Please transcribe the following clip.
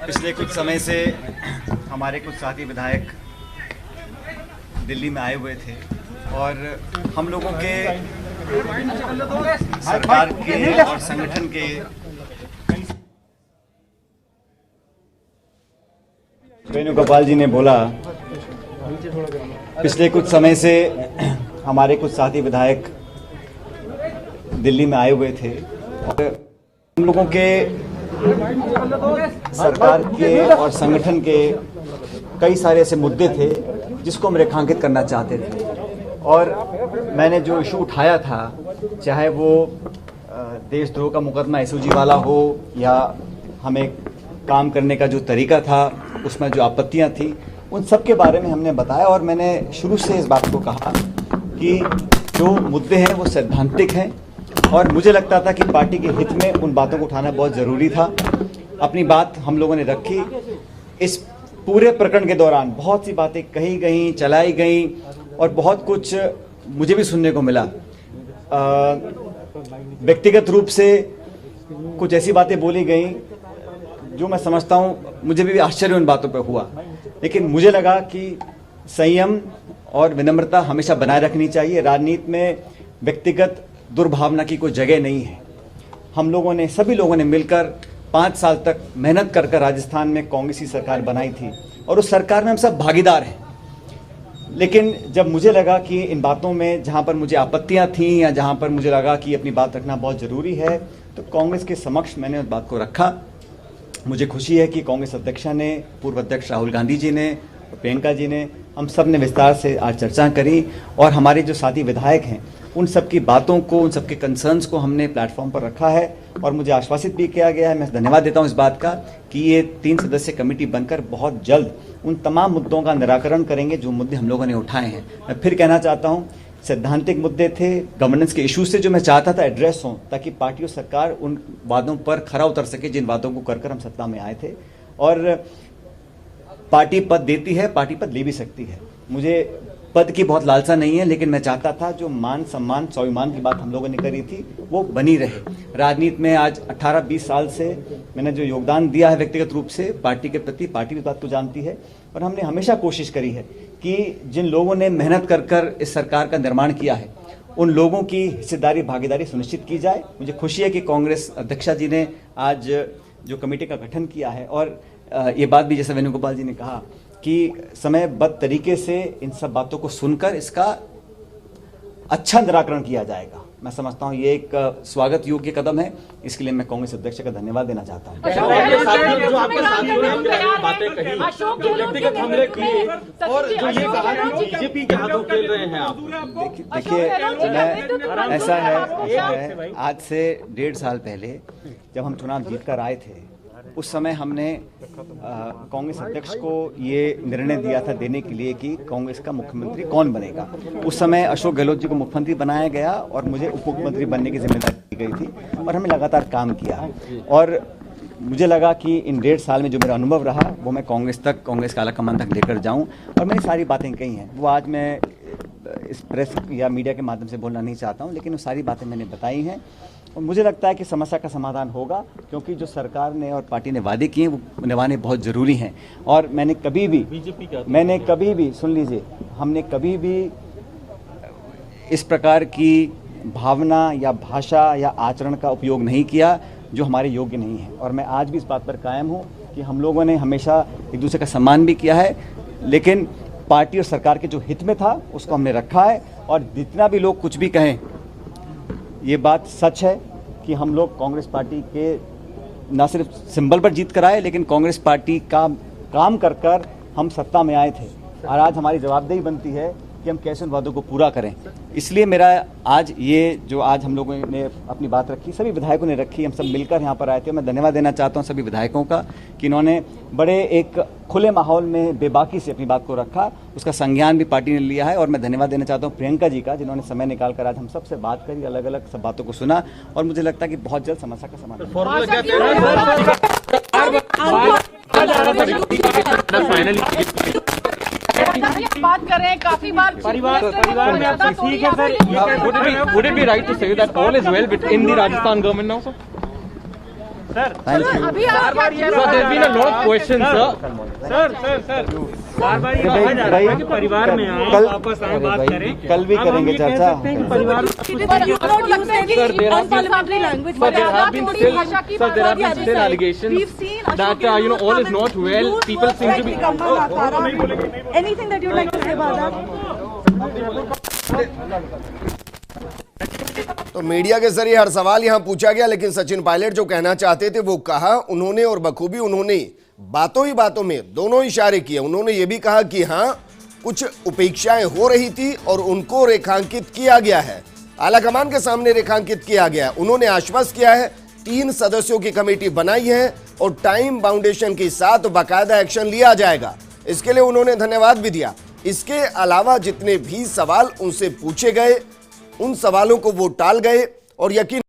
पिछले कुछ समय से हमारे कुछ साथी विधायक दिल्ली में आए हुए थे और हम लोगों के सरकार के और संगठन के वेणुगोपाल जी ने बोला, पिछले कुछ समय से हमारे कुछ साथी विधायक दिल्ली में आए हुए थे और हम लोगों के सरकार के और संगठन के कई सारे ऐसे मुद्दे थे जिसको हम रेखांकित करना चाहते थे। और मैंने जो इशू उठाया था, चाहे वो देशद्रोह का मुकदमा एसओजी वाला हो या हमें काम करने का जो तरीका था उसमें जो आपत्तियां थी, उन सब के बारे में हमने बताया। और मैंने शुरू से इस बात को कहा कि जो मुद्दे हैं वो सैद्धांतिक हैं और मुझे लगता था कि पार्टी के हित में उन बातों को उठाना बहुत ज़रूरी था। अपनी बात हम लोगों ने रखी। इस पूरे प्रकरण के दौरान बहुत सी बातें कही गई, चलाई गई और बहुत कुछ मुझे भी सुनने को मिला। व्यक्तिगत रूप से कुछ ऐसी बातें बोली गई जो मैं समझता हूँ मुझे भी आश्चर्य उन बातों पर हुआ, लेकिन मुझे लगा कि संयम और विनम्रता हमेशा बनाए रखनी चाहिए। राजनीति में व्यक्तिगत दुर्भावना की कोई जगह नहीं है। हम लोगों ने, सभी लोगों ने मिलकर 5 साल तक मेहनत कर राजस्थान में कांग्रेस की सरकार बनाई थी और उस सरकार में हम सब भागीदार हैं। लेकिन जब मुझे लगा कि इन बातों में जहां पर मुझे आपत्तियां थीं या जहां पर मुझे लगा कि अपनी बात रखना बहुत ज़रूरी है, तो कांग्रेस के समक्ष मैंने उस बात को रखा। मुझे खुशी है कि कांग्रेस अध्यक्षा ने, पूर्व अध्यक्ष राहुल गांधी जी ने, प्रियंका जी ने, हम सब ने विस्तार से आज चर्चा करी और हमारे जो साथी विधायक हैं उन सब की बातों को, उन सब के कंसर्न्स को हमने प्लेटफॉर्म पर रखा है और मुझे आश्वासित भी किया गया है। मैं धन्यवाद देता हूं इस बात का कि ये 3 सदस्यीय कमेटी बनकर बहुत जल्द उन तमाम मुद्दों का निराकरण करेंगे जो मुद्दे हम लोगों ने उठाए हैं। मैं फिर कहना चाहता हूं, सैद्धांतिक मुद्दे थे, गवर्नेंस के इश्यूज से जो मैं चाहता था एड्रेस हों, ताकि पार्टी और सरकार उन वादों पर खरा उतर सके जिन वादों को कर हम सत्ता में आए थे। और पार्टी पद देती है, पार्टी पद ले भी सकती है। मुझे पद की बहुत लालसा नहीं है, लेकिन मैं चाहता था जो मान सम्मान स्वाभिमान की बात हम लोगों ने करी थी वो बनी रहे। राजनीति में आज 18-20 साल से मैंने जो योगदान दिया है व्यक्तिगत रूप से पार्टी के प्रति, पार्टी भी बात को जानती है और हमने हमेशा कोशिश करी है कि जिन लोगों ने मेहनत कर इस सरकार का निर्माण किया है उन लोगों की हिस्सेदारी, भागीदारी सुनिश्चित की जाए। मुझे खुशी है कि कांग्रेस अध्यक्षा जी ने आज जो कमेटी का गठन किया है और ये बात भी जैसे वेणुगोपाल जी ने कहा कि समयबद्ध तरीके से इन सब बातों को सुनकर इसका अच्छा निराकरण किया जाएगा। मैं समझता हूं ये एक स्वागत योग्य कदम है। इसके लिए मैं कांग्रेस अध्यक्ष का धन्यवाद देना चाहता हूं। व्यक्तिगत हमले किए और जो ये कहा कि बीजेपी के हाथों खेल रहे हैं आप। देखिए, मैं ऐसा है, आज से 1.5 साल पहले जब हम चुनाव जीत कर आए थे, उस समय हमने कांग्रेस अध्यक्ष को ये निर्णय दिया था देने के लिए कि कांग्रेस का मुख्यमंत्री कौन बनेगा। उस समय अशोक गहलोत जी को मुख्यमंत्री बनाया गया और मुझे उप मुख्यमंत्री बनने की जिम्मेदारी दी गई थी और हमने लगातार काम किया। और मुझे लगा कि इन 1.5 साल में जो मेरा अनुभव रहा वो मैं कांग्रेस तक, कांग्रेस का आला कमान तक लेकर जाऊँ। और मैंने सारी बातें कही हैं, वो आज मैं इस प्रेस या मीडिया के माध्यम से बोलना नहीं चाहता हूँ, लेकिन वो सारी बातें मैंने बताई हैं और मुझे लगता है कि समस्या का समाधान होगा, क्योंकि जो सरकार ने और पार्टी ने वादे किए वो निभाने बहुत ज़रूरी हैं। और मैंने कभी भी सुन लीजिए, हमने कभी भी इस प्रकार की भावना या भाषा या आचरण का उपयोग नहीं किया जो हमारे योग्य नहीं है। और मैं आज भी इस बात पर कायम हूँ कि हम लोगों ने हमेशा एक दूसरे का सम्मान भी किया है, लेकिन पार्टी और सरकार के जो हित में था उसको हमने रखा है। और जितना भी लोग कुछ भी कहें, ये बात सच है कि हम लोग कांग्रेस पार्टी के न सिर्फ सिंबल पर जीत कर आए, लेकिन कांग्रेस पार्टी का काम कर हम सत्ता में आए थे और आज हमारी जवाबदेही बनती है कि हम कैसे उन वादों को पूरा करें। इसलिए मेरा आज ये जो आज हम लोगों ने अपनी बात रखी, सभी विधायकों ने रखी, हम सब मिलकर यहाँ पर आए थे। मैं धन्यवाद देना चाहता हूँ सभी विधायकों का कि इन्होंने बड़े एक खुले माहौल में बेबाकी से अपनी बात को रखा, उसका संज्ञान भी पार्टी ने लिया है। और मैं धन्यवाद देना चाहता हूँ प्रियंका जी का, जिन्होंने समय निकाल कर आज हम सबसे बात करी, अलग अलग सब बातों को सुना और मुझे लगता है कि बहुत जल्द समस्या का समाधान। बात कर रहे हैं काफी बार परिवार में आप ठीक है sir. Would it be right to say that all is well within the Rajasthan government now, sir? अभी आप भाई परिवार में आए कल वापस आए बात करें कल भी करेंगे चर्चा। परिवार unparliamentary language. But there have been still allegations that all is not well. People seem to be. Anything that you'd like to say about that? तो मीडिया के जरिए हर सवाल यहां पूछा गया, लेकिन सचिन पायलट जो कहना चाहते थे वो कहा उन्होंने, और बखूबी उन्होंने बातों ही बातों में दोनों इशारे किए। उन्होंने ये भी कहा कि हां कुछ उपेक्षाएं हो रही थी और उनको रेखांकित किया गया है, आलाकमान के सामने रेखांकित किया गया है। उन्होंने आश्वस्त किया है 3 सदस्यों की कमेटी बनाई है और टाइम बाउंडेशन के साथ बाकायदा एक्शन लिया जाएगा। इसके लिए उन्होंने धन्यवाद भी दिया। इसके अलावा जितने भी सवाल उनसे पूछे गए उन सवालों को वो टाल गए और यकीन